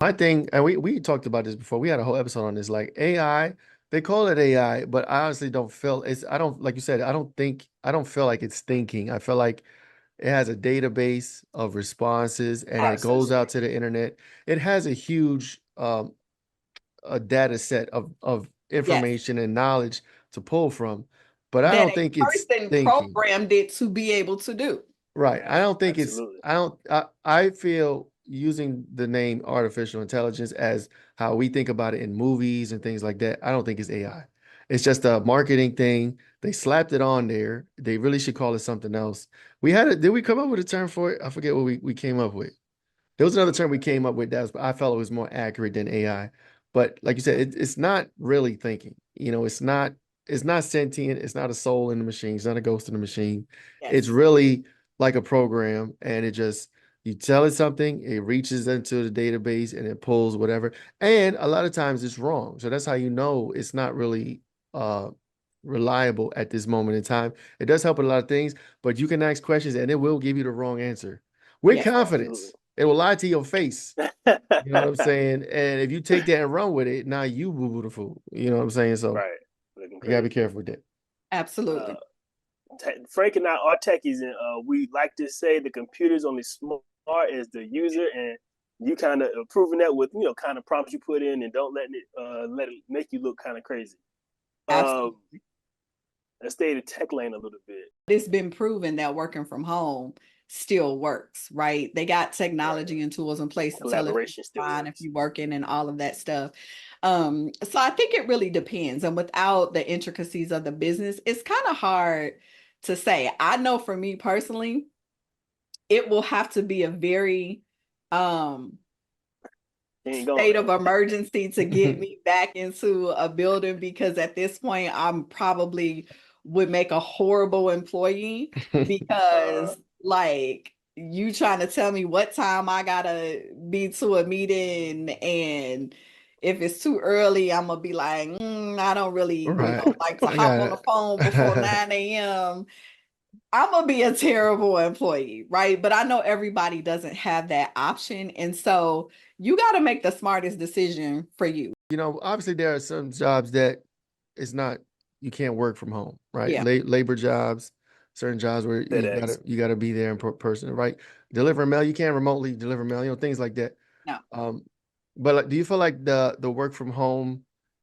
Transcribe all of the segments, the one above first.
My thing, and we talked about this before. We had a whole episode on this. Like AI, they call it AI, but I honestly don't feel it's. I don't like you said. I don't feel like it's thinking. I feel like it has a database of responses, and it goes out Absolutely. to the internet. It has a huge a data set of Yes. information and knowledge to pull from, but I That don't a think it's person thinking. programmed it to be able to do. Right. I don't think it's, Absolutely. I don't, I feel using the name artificial intelligence as how we think about it in movies and things like that. I don't think it's AI. It's just a marketing thing. They slapped it on there. They really should call it something else. We had it. Did we come up with a term for it? I forget what we came up with. There was another term we came up with that was, I felt it was more accurate than AI. But like you said, it's not really thinking. It's not sentient. It's not a soul in the machine. It's not a ghost in the machine. It's Yes. really like a program, and it just you tell it something, it reaches into the database and it pulls whatever. And a lot of times it's wrong. So that's how you know it's not really uh reliable at this moment in time. It does help with a lot of things, but you can ask questions and it will give you the wrong answer with Yes. confidence. It will lie to your face. You know what I'm saying? And if you take that and run with it, now you boo boo the fool. You know what I'm saying? So Right. Looking you gotta be crazy. careful with that. Uh, Absolutely. Frank and I are techies, and we like to say the computer's only smart as the user, and you kind of proving that with kind of prompts you put in, and don't let it make you look kind of crazy. Um, Absolutely. let's stay in the tech lane a little bit. It's been proven that working from home still works, right? They got Right, technology and tools in place to tell if you're collaboration still fine, if works. you're working, and all of that stuff. So I think it really depends. And without the intricacies of the business, it's kind of hard to say. I know for me personally, it will have to be a very um He ain't going. state of emergency to get me back into a building, because at this point I'm probably would make a horrible employee, Uh, because like you trying to tell me what time I gotta be to a meeting, and if it's too early I'm gonna be like, I don't really, Right. like to I hop on the got phone before it. 9 a.m. I'm gonna be a terrible employee, right? But I know everybody doesn't have that option. And so you got to make the smartest decision for you. Obviously there are some jobs that it's not you can't work from home, right? Yeah. Labor jobs, certain jobs where FedEx. you gotta be there in person, right? Deliver mail, you can't remotely deliver mail, things like that. No. Um, but like, do you feel like the work from home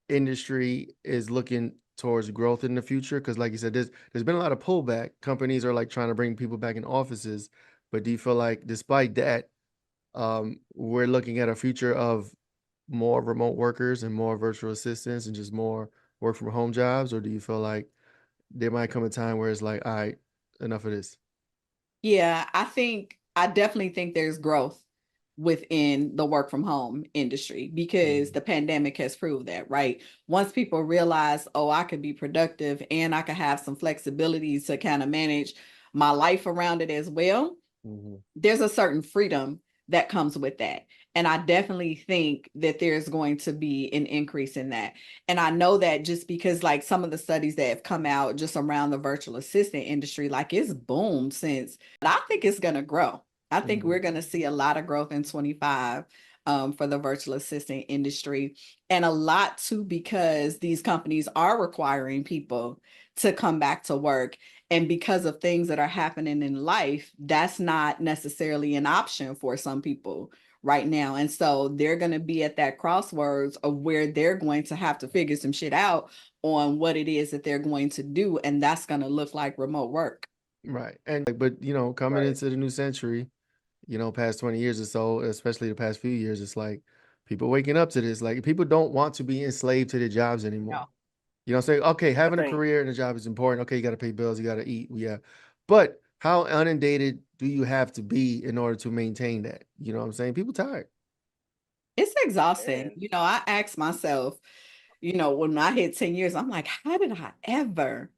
industry is looking towards growth in the future? Because like you said, there's been a lot of pullback. Companies are like trying to bring people back in offices, but do you feel like despite that, we're looking at a future of more remote workers and more virtual assistants and just more work from home jobs, or do you feel like there might come a time where it's like, all right, enough of this? Yeah, I definitely think there's growth within the work from home industry, because Mhm. the pandemic has proved that, right? Once people realize, oh, I could be productive and I could have some flexibility to kind of manage my life around it as well, Mhm. there's a certain freedom that comes with that. And I definitely think that there's going to be an increase in that. And I know that just because, like, some of the studies that have come out just around the virtual assistant industry, like, it's boomed since, but I think it's going to grow. I think Mhm. we're going to see a lot of growth in 25 for the virtual assistant industry. And a lot too, because these companies are requiring people to come back to work, and because of things that are happening in life, that's not necessarily an option for some people right now. And so they're going to be at that crossroads of where they're going to have to figure some shit out on what it is that they're going to do. And that's going to look like remote work. Right. And like, but coming Right. into the new century, past 20 years or so, especially the past few years, it's like people waking up to this. Like people don't want to be enslaved to their jobs anymore. No. Say, okay, I having a think career and a job is important. Okay, you got to pay bills, you got to eat. Yeah. But how inundated do you have to be in order to maintain that? You know what I'm saying? People tired. It's exhausting. and I ask myself, when I hit 10 years, I'm like, how did I ever